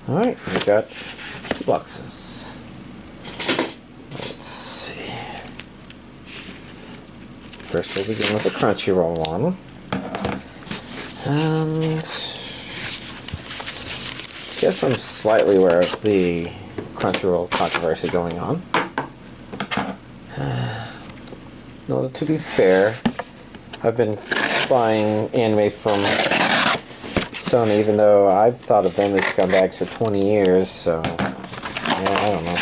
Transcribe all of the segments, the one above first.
Alright, we got 2 boxes. Let's see. First we'll begin with the Crunchyroll one. And I guess I'm slightly aware of the Crunchyroll controversy going on. No, to be fair, I've been buying anime from Sony, even though I've thought of them as scumbags for 20 years, so yeah, I don't know.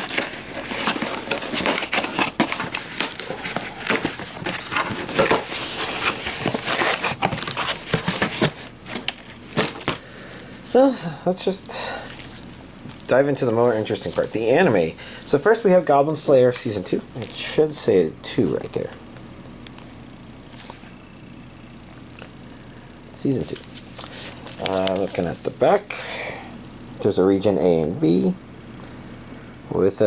So, let's just dive into the more interesting part, the anime. So first we have Goblin Slayer Season 2. It should say 2 right there. Season 2. Looking at the back, there's a region A and B with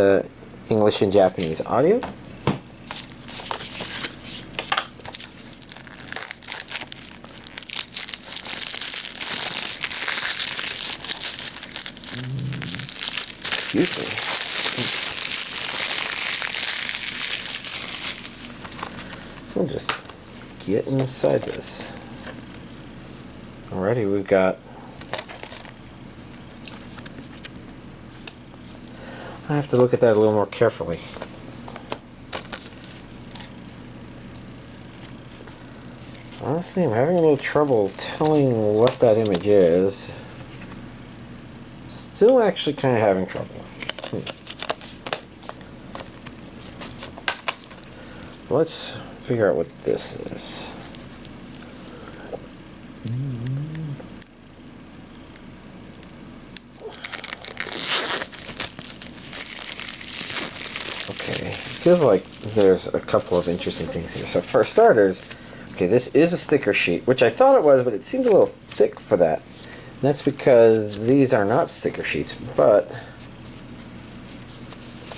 English and Japanese audio. Excuse me. We'll just get inside this. Alrighty, we've got... I have to look at that a little more carefully. Honestly, I'm having a little trouble telling what that image is. Still actually kind of having trouble. Let's figure out what this is. Okay, it feels like there's a couple of interesting things here. So for starters, okay, this is a sticker sheet, which I thought it was, but it seemed a little thick for that. And that's because these are not sticker sheets, but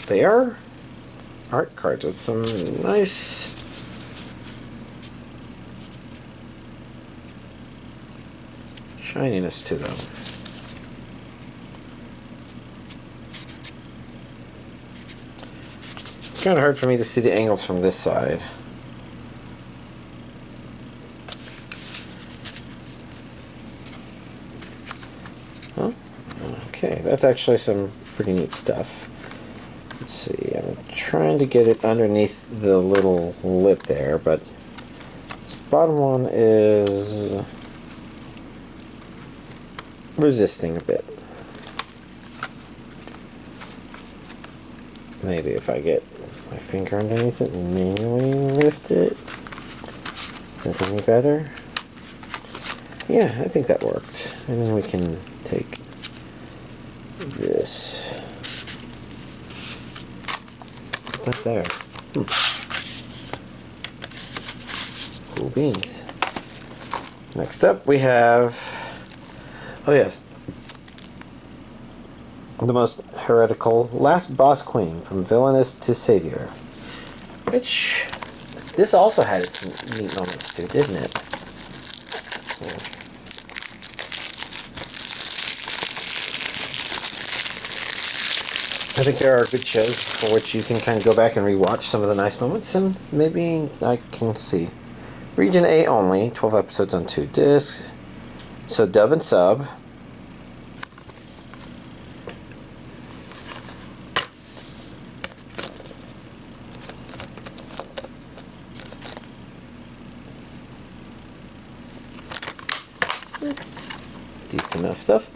they are art cards with some nice shininess to them. It's kind of hard for me to see the angles from this side. Huh? Okay, that's actually some pretty neat stuff. Let's see, I'm trying to get it underneath the little lip there, but this bottom one is resisting a bit. Maybe if I get my finger underneath it and manually lift it. Is that any better? Yeah, I think that worked. And then we can take this. Put that there. Cool beans. Next up we have, oh yes, the most heretical last boss queen, from villainous to savior, which this also had its neat moments too, didn't it? Yeah. I think there are good shows for which you can kind of go back and rewatch some of the nice moments, and maybe I can see. Region A only, 12 episodes on 2 discs, so dub and sub. Decent enough stuff.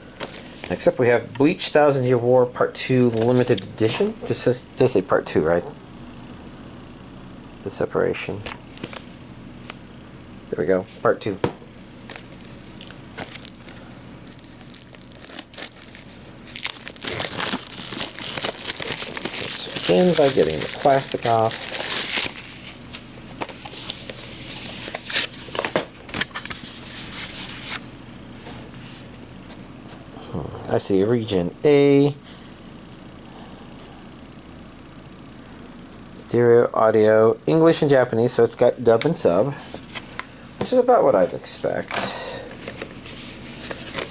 Next up we have Bleach 1000 Year War Part 2 Limited Edition. This does say Part 2, right? The separation. There we go, Part 2. Let's begin by getting the plastic off. I see region A, stereo, audio, English and Japanese, so it's got dub and sub, which is about what I'd expect.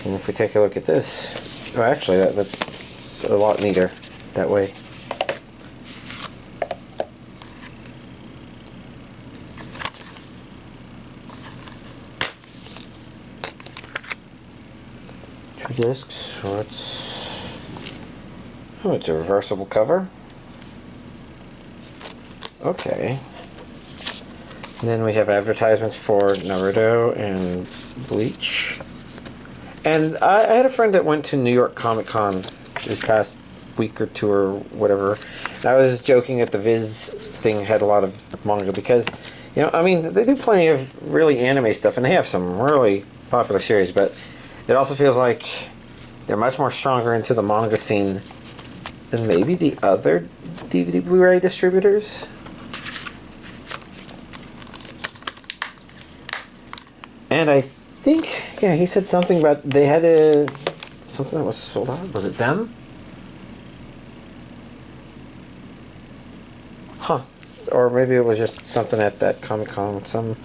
And if we take a look at this, Oh, actually, that's a lot neater that way. Two discs. So it's a reversible cover. Okay. And then we have advertisements for Naruto and Bleach. And I had a friend that went to New York Comic Con this past week or two or whatever. And I was joking that the Viz thing had a lot of manga because, you know, I mean, they do plenty of really anime stuff and they have some really popular series, but it also feels like they're much more stronger into the manga scene than maybe the other DVD Blu-ray distributors. And I think, yeah, he said something about they had something that was sold out. Was it them? Huh. Or maybe it was just something at that Comic-Con with some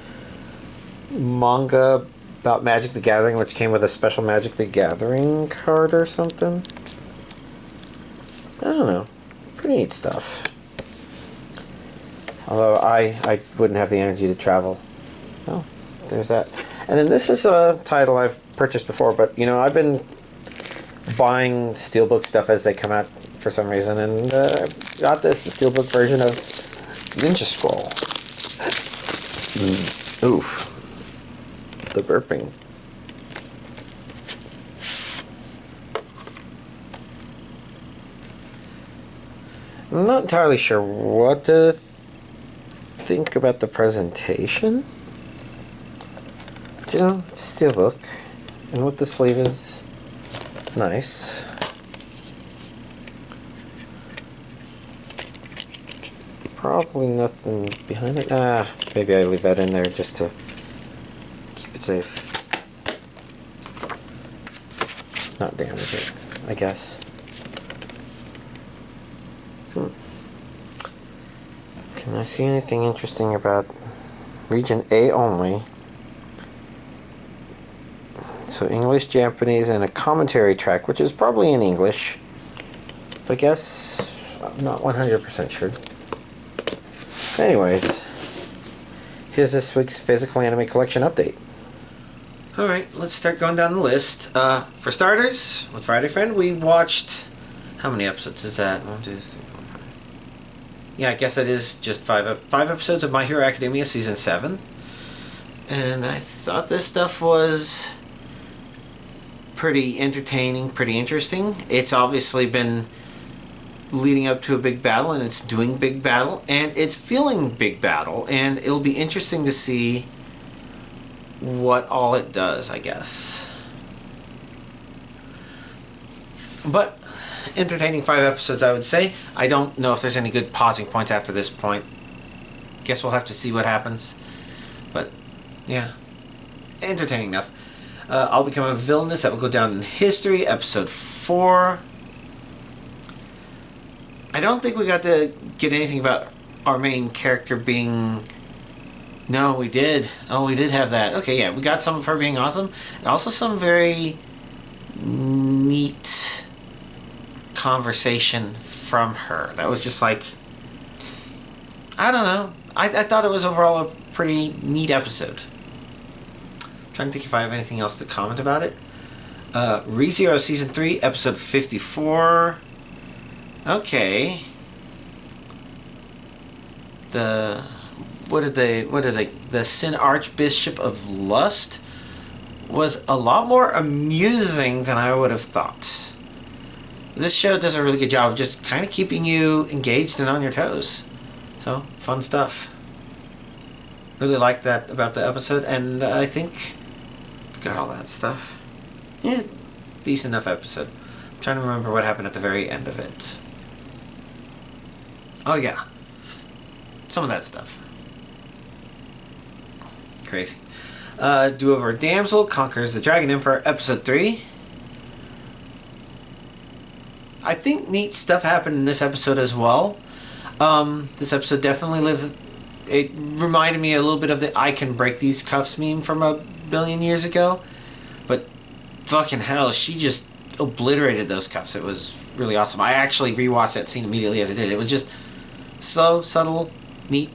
manga about Magic the Gathering, which came with a special Magic the Gathering card or something. I don't know. Pretty neat stuff. Although I wouldn't have the energy to travel. Oh, there's that. And then this is a title I've purchased before, but, you know, I've been buying steelbook stuff as they come out for some reason, and got this, the steelbook version of Ninja Scroll. Oof. The burping. I'm not entirely sure what to think about the presentation. But, you know, it's a steelbook, and what the sleeve is nice. Probably nothing behind it. Maybe I leave that in there just to keep it safe. Not damage it, I guess. Can I see anything interesting about Region A only? So English, Japanese, and a commentary track, which is probably in English. I guess I'm not 100% sure. Anyways, here's this week's Physical Anime Collection update. Alright, let's start going down the list. For starters, with Friday Friend, we watched... How many episodes is that? 1, 2, 3, 4, 5. Yeah, I guess that is just 5 episodes of My Hero Academia Season 7. And I thought this stuff was pretty entertaining, pretty interesting. It's obviously been leading up to a big battle, and it's doing big battle, and it's feeling big battle, and it'll be interesting to see what all it does, I guess. But entertaining 5 episodes, I would say. I don't know if there's any good pausing points after this point. Guess we'll have to see what happens. But yeah, entertaining enough. I'll Become a Villainess, that will go down in history, episode 4. I don't think we got to get anything about our main character being... No, we did. Oh, we did have that. Okay, yeah, we got some of her being awesome. And also some very neat conversation from her. That was just like... I don't know. I thought it was overall a pretty neat episode. I'm trying to think if I have anything else to comment about it. ReZero Season 3, Episode 54... Okay. The Sin Archbishop of Lust was a lot more amusing than I would have thought. This show does a really good job of just kind of keeping you engaged and on your toes. So, fun stuff. Really liked that about the episode, and I think we got all that stuff. Yeah, decent enough episode. I'm trying to remember what happened at the very end of it. Oh yeah, some of that stuff. Crazy. Do-Over Damsel Conquers the Dragon Emperor, Episode 3. I think neat stuff happened in this episode as well. This episode definitely lives... It reminded me a little bit of the I Can Break These Cuffs meme from a billion years ago. But fucking hell, she just obliterated those cuffs. It was really awesome. I actually rewatched that scene immediately as I did it. It was just slow, subtle, neat.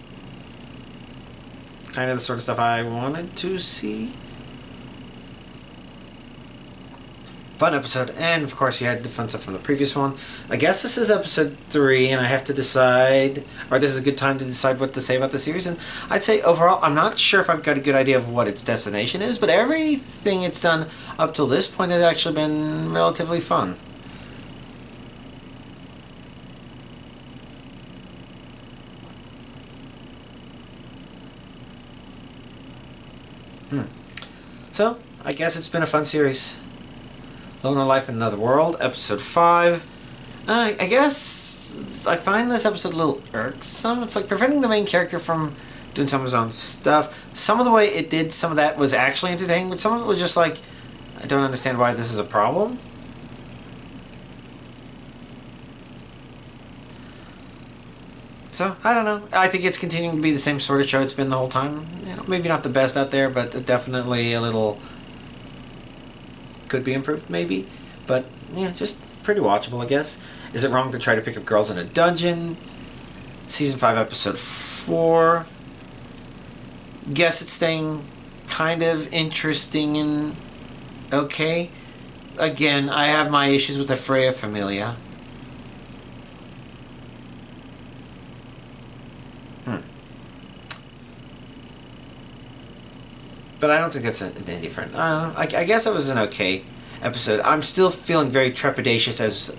Kind of the sort of stuff I wanted to see. Fun episode, and of course you had the fun stuff from the previous one. I guess this is episode 3, and I have to decide, or this is a good time to decide what to say about the series. And I'd say overall, I'm not sure if I've got a good idea of what its destination is, but everything it's done up till this point has actually been relatively fun. So, I guess it's been a fun series. Loner Life in Another World, episode 5. I guess I find this episode a little irksome. It's like preventing the main character from doing some of his own stuff. Some of the way it did some of that was actually entertaining, but some of it was just like, I don't understand why this is a problem. So, I don't know. I think it's continuing to be the same sort of show it's been the whole time. You know, maybe not the best out there, but definitely a little... could be improved, maybe. But, yeah, just pretty watchable, I guess. Is it wrong to try to pick up girls in a dungeon? Season 5, episode 4. Guess it's staying kind of interesting and okay. Again, I have my issues with the Freya Familia. But I don't think that's any different. I don't know. I guess it was an okay episode. I'm still feeling very trepidatious as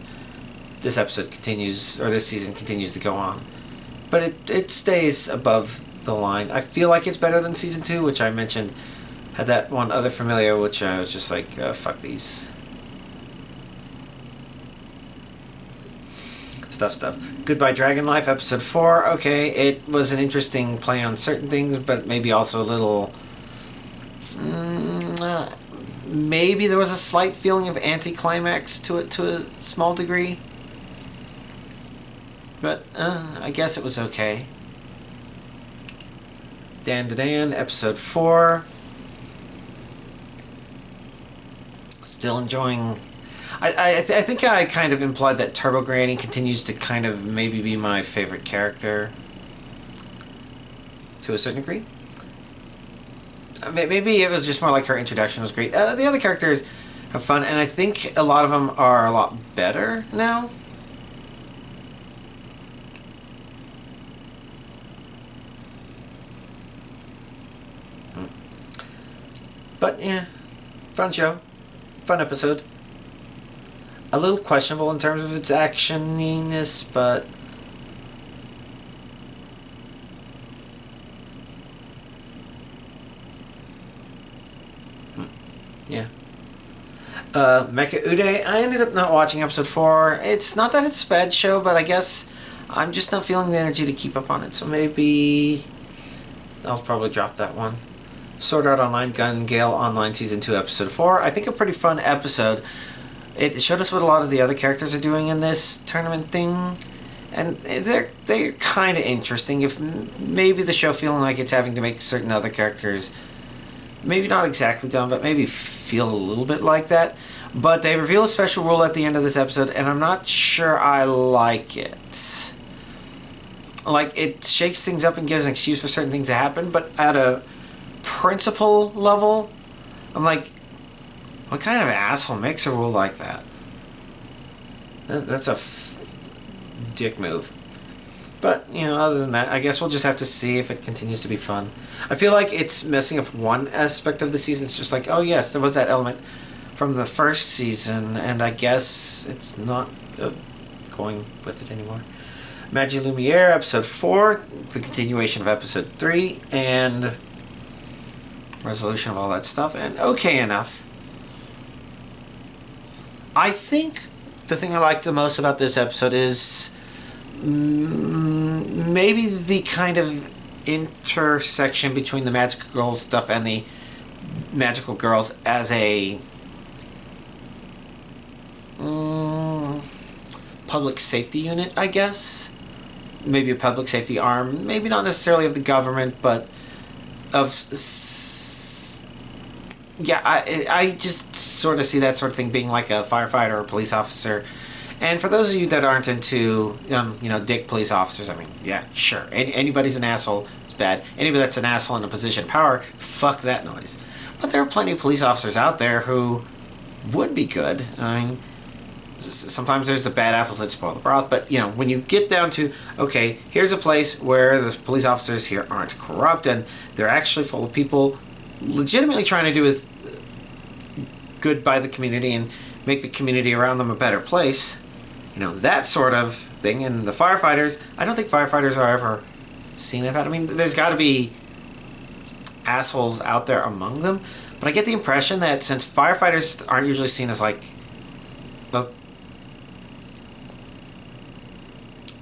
this episode continues, or this season continues to go on. But it stays above the line. I feel like it's better than season 2, which I mentioned had that one other familiar, which I was just like, fuck these. Stuff. Goodbye Dragon Life, episode 4. Okay, it was an interesting play on certain things, but maybe also a little... maybe there was a slight feeling of anticlimax to it to a small degree. But, I guess it was okay. Dan to Dan, episode 4. Still enjoying... I think I kind of implied that Turbo Granny continues to kind of maybe be my favorite character. To a certain degree. Maybe it was just more like her introduction was great. The other characters have fun, and I think a lot of them are a lot better now. But yeah, fun show, fun episode. A little questionable in terms of its actioniness, but yeah. Mecha Uday, I ended up not watching episode 4. It's not that it's a bad show, but I guess I'm just not feeling the energy to keep up on it, so maybe I'll probably drop that one. Sword Art Online Gun Gale Online Season 2 Episode 4. I think a pretty fun episode. It showed us what a lot of the other characters are doing in this tournament thing, and they're kind of interesting. If maybe the show feeling like it's having to make certain other characters maybe not exactly dumb, but maybe feel a little bit like that. But they reveal a special rule at the end of this episode, and I'm not sure I like it. Like, it shakes things up and gives an excuse for certain things to happen, but at a principle level, I'm like, what kind of asshole makes a rule like that? That's a dick move. But, you know, other than that, I guess we'll just have to see if it continues to be fun. I feel like it's messing up one aspect of the season. It's just like, oh yes, there was that element from the first season, and I guess it's not going with it anymore. Magilumier, episode 4, the continuation of episode 3, and resolution of all that stuff, and okay enough. I think the thing I liked the most about this episode is maybe the kind of intersection between the magical girls stuff and the magical girls as a public safety unit, I guess. Maybe a public safety arm, maybe not necessarily of the government, but of yeah, I just sort of see that sort of thing being like a firefighter or a police officer. And for those of you that aren't into, dick police officers, I mean, yeah, sure. Anybody's an asshole. It's bad. Anybody that's an asshole in a position of power, fuck that noise. But there are plenty of police officers out there who would be good. I mean, sometimes there's the bad apples that spoil the broth. But, when you get down to, okay, here's a place where the police officers here aren't corrupt and they're actually full of people legitimately trying to do with good by the community and make the community around them a better place. That sort of thing. And the firefighters, I don't think firefighters are ever seen about. I mean, there's got to be assholes out there among them. But I get the impression that since firefighters aren't usually seen as like,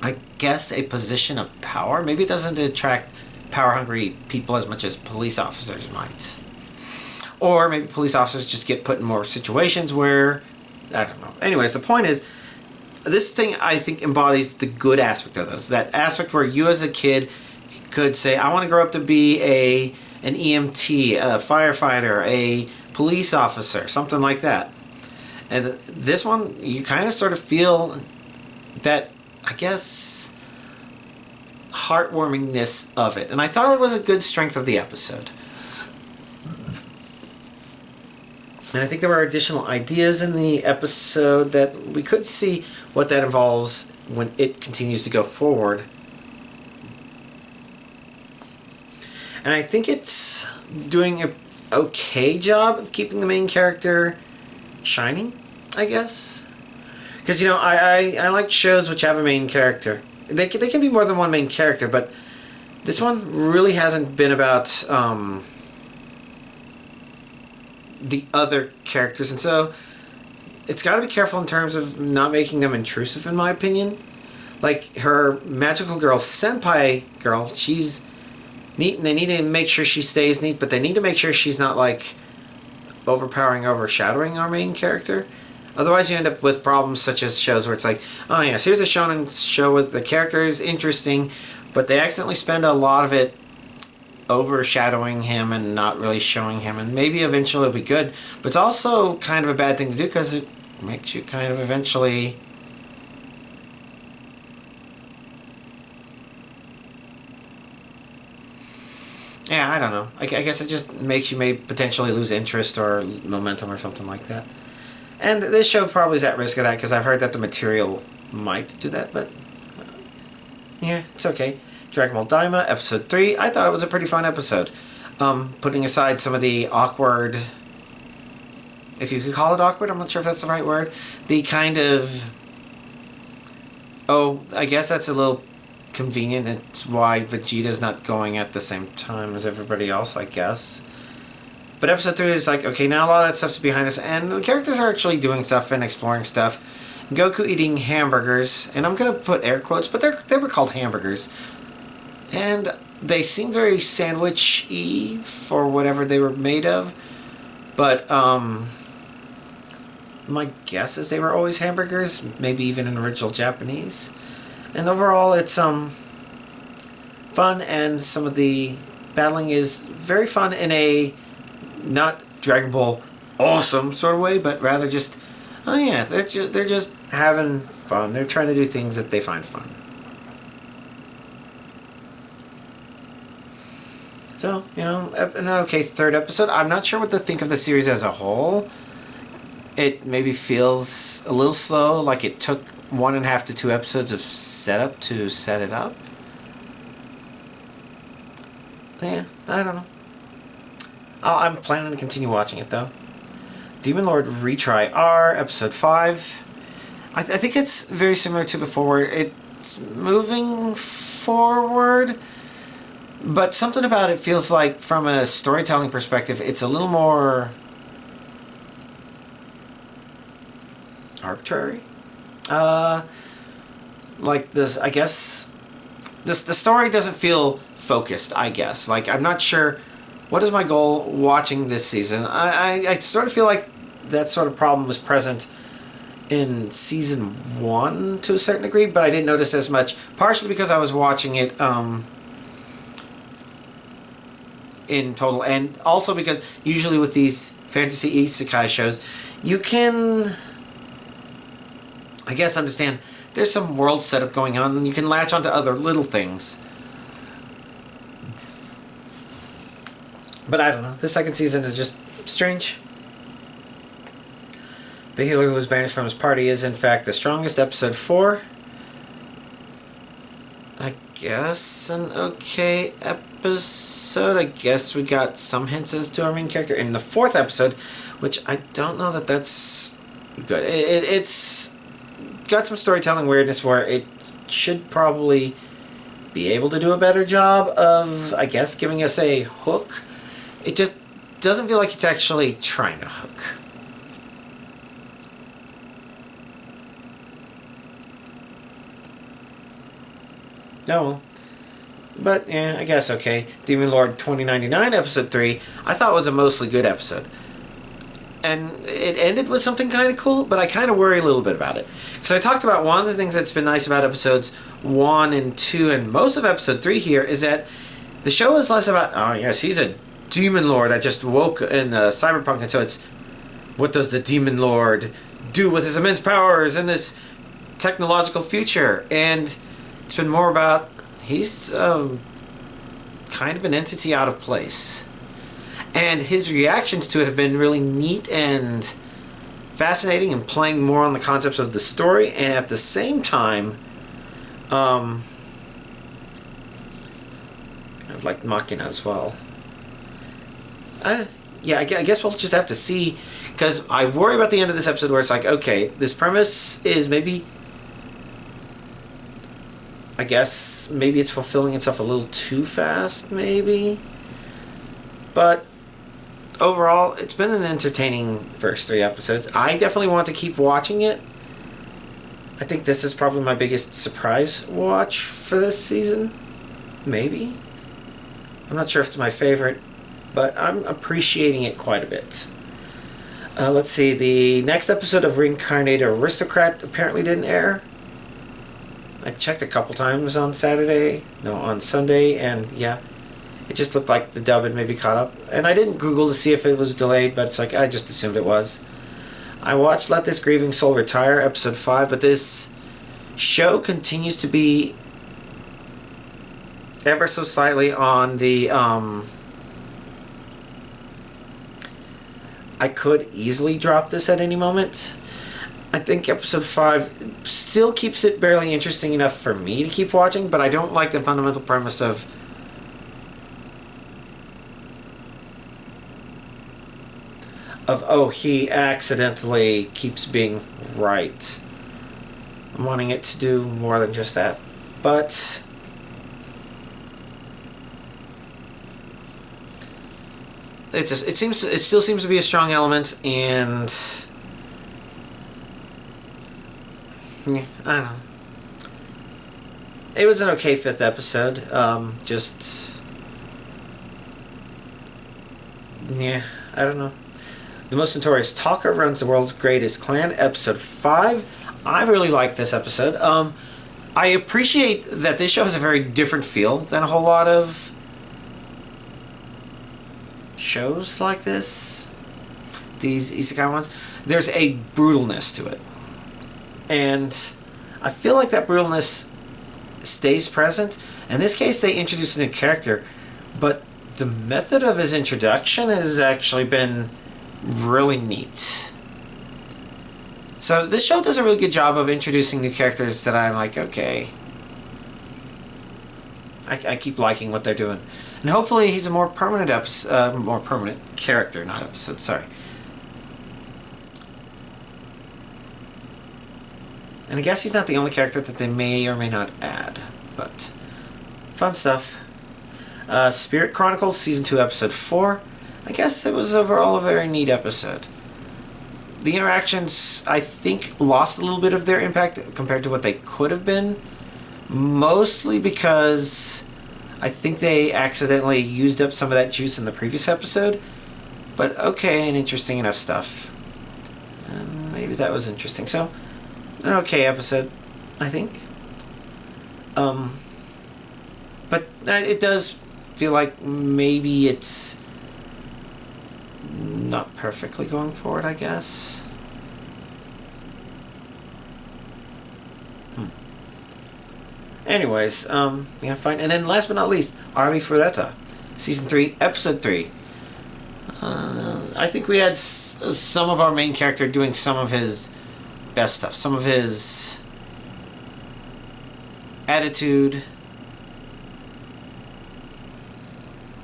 I guess, a position of power, maybe it doesn't attract power-hungry people as much as police officers might. Or maybe police officers just get put in more situations where, I don't know. Anyways, the point is, this thing, I think, embodies the good aspect of those. That aspect where you as a kid could say, I want to grow up to be an EMT, a firefighter, a police officer, something like that. And this one, you kind of sort of feel that, I guess, heartwarmingness of it. And I thought it was a good strength of the episode. And I think there were additional ideas in the episode that we could see what that involves when it continues to go forward. And I think it's doing an okay job of keeping the main character shining, I guess. Because, I like shows which have a main character. They can be more than one main character, but this one really hasn't been about the other characters. And so it's got to be careful in terms of not making them intrusive, in my opinion. Like her magical girl, senpai girl, she's neat, and they need to make sure she stays neat, but they need to make sure she's not like overshadowing our main character. Otherwise you end up with problems such as shows where it's like, oh yes, here's a shonen show with the characters interesting, but they accidentally spend a lot of it overshadowing him and not really showing him, and maybe eventually it'll be good, but it's also kind of a bad thing to do because it makes you kind of eventually I don't know. I guess it just makes you maybe potentially lose interest or momentum or something like that. And this show probably is at risk of that because I've heard that the material might do that, but yeah, it's okay. Dragon Ball Daima, episode 3. I thought it was a pretty fun episode. Putting aside some of the awkward, if you could call it awkward, I'm not sure if that's the right word. The kind of, I guess that's a little convenient. It's why Vegeta's not going at the same time as everybody else, I guess. But episode 3 is like, okay, now a lot of that stuff's behind us, and the characters are actually doing stuff and exploring stuff. Goku eating hamburgers, and I'm going to put air quotes, but they were called hamburgers. And they seem very sandwich-y for whatever they were made of. But, my guess is they were always hamburgers, maybe even in original Japanese. And overall, it's, fun, and some of the battling is very fun in a not Dragon Ball awesome sort of way, but rather just, they're just having fun. They're trying to do things that they find fun. So, an okay third episode. I'm not sure what to think of the series as a whole. It maybe feels a little slow, like it took 1.5 to 2 episodes of setup to set it up. Yeah, I don't know. I'm planning to continue watching it, though. Demon Lord Retry R, episode 5. I think it's very similar to before, where it's moving forward, but something about it feels like, from a storytelling perspective, it's a little more arbitrary. Like this, I guess, the story doesn't feel focused, I guess. Like, I'm not sure, what is my goal watching this season? I sort of feel like that sort of problem was present in season 1 to a certain degree, but I didn't notice as much, partially because I was watching it in total, and also because usually with these fantasy isekai shows, you can, I guess, understand there's some world setup going on, and you can latch onto other little things. But I don't know. The second season is just strange. The healer who was banished from his party is, in fact, the strongest. Episode 4. I guess an okay episode. I guess we got some hints as to our main character in the 4th episode, which I don't know that that's good. It's got some storytelling weirdness where it should probably be able to do a better job of, I guess, giving us a hook. It just doesn't feel like it's actually trying to hook. No. But, yeah, I guess okay. Demon Lord 2099, episode 3, I thought was a mostly good episode. And it ended with something kind of cool, but I kind of worry a little bit about it. Because I talked about one of the things that's been nice about episodes 1 and 2 and most of episode 3 here is that the show is less about, oh yes, he's a demon lord that just woke in cyberpunk, and so it's, what does the demon lord do with his immense powers in this technological future? And it's been more about, he's kind of an entity out of place. And his reactions to it have been really neat and fascinating and playing more on the concepts of the story, and at the same time, kind of like Machina as well. Yeah, I guess we'll just have to see, because I worry about the end of this episode where it's like, okay, this premise is maybe, I guess, maybe it's fulfilling itself a little too fast, maybe. But overall, it's been an entertaining first 3 episodes. I definitely want to keep watching it. I think this is probably my biggest surprise watch for this season. Maybe. I'm not sure if it's my favorite, but I'm appreciating it quite a bit. Let's see, the next episode of Reincarnated Aristocrat apparently didn't air. I checked a couple times on Sunday, and yeah, it just looked like the dub had maybe caught up. And I didn't Google to see if it was delayed, but it's like, I just assumed it was. I watched Let This Grieving Soul Retire, episode 5, but this show continues to be ever so slightly on the, I could easily drop this at any moment. I think episode 5 still keeps it barely interesting enough for me to keep watching, but I don't like the fundamental premise of oh, he accidentally keeps being right. I'm wanting it to do more than just that. But it still seems to be a strong element, and yeah, I don't know. It was an okay 5th episode. Yeah, I don't know. The Most Notorious Talker Runs the World's Greatest Clan, episode 5. I really like this episode. I appreciate that this show has a very different feel than a whole lot of shows like this. These isekai ones. There's a brutalness to it. And I feel like that brutalness stays present. In this case, they introduced a new character, but the method of his introduction has actually been really neat. So this show does a really good job of introducing new characters that I'm like, okay, I keep liking what they're doing, and hopefully he's a more permanent character, not episode. Sorry. And I guess he's not the only character that they may or may not add, but fun stuff. Spirit Chronicles Season 2, Episode 4. I guess it was overall a very neat episode. The interactions, I think, lost a little bit of their impact compared to what they could have been. Mostly because I think they accidentally used up some of that juice in the previous episode. But okay, and interesting enough stuff. And maybe that was interesting. So, an okay episode, I think. But it does feel like maybe it's not perfectly going forward, I guess. Anyways, yeah, fine. And then last but not least, Arlie Fureta, Season 3, Episode 3. I think we had some of our main character doing some of his best stuff. Some of his attitude.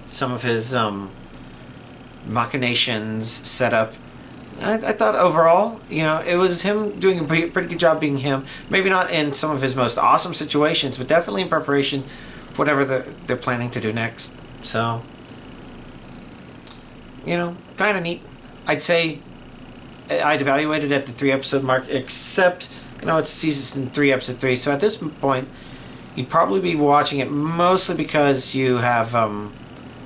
Some of his machinations set up. I thought overall, it was him doing a pretty good job being him. Maybe not in some of his most awesome situations, but definitely in preparation for whatever they're planning to do next. So, kind of neat. I'd say I'd evaluate it at the 3-episode mark, except, it's Season 3, Episode 3. So at this point, you'd probably be watching it mostly because you have,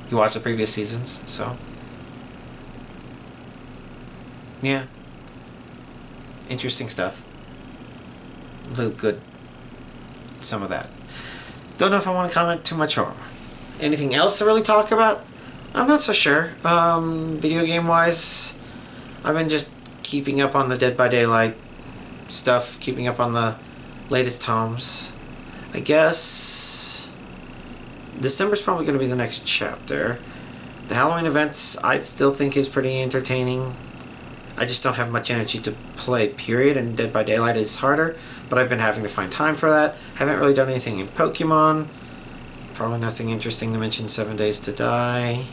you watched the previous seasons, so... Yeah. Interesting stuff. A little good. Some of that. Don't know if I want to comment too much more. Anything else to really talk about? I'm not so sure. Video game wise, I've been just keeping up on the Dead by Daylight stuff, keeping up on the latest tomes. I guess December's probably going to be the next chapter. The Halloween events I still think is pretty entertaining. I just don't have much energy to play, period, and Dead by Daylight is harder, but I've been having to find time for that. Haven't really done anything in Pokemon. Probably nothing interesting to mention. 7 Days to Die.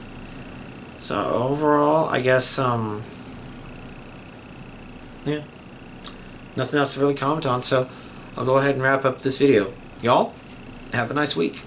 So overall, I guess, yeah, nothing else to really comment on, so I'll go ahead and wrap up this video. Y'all, have a nice week.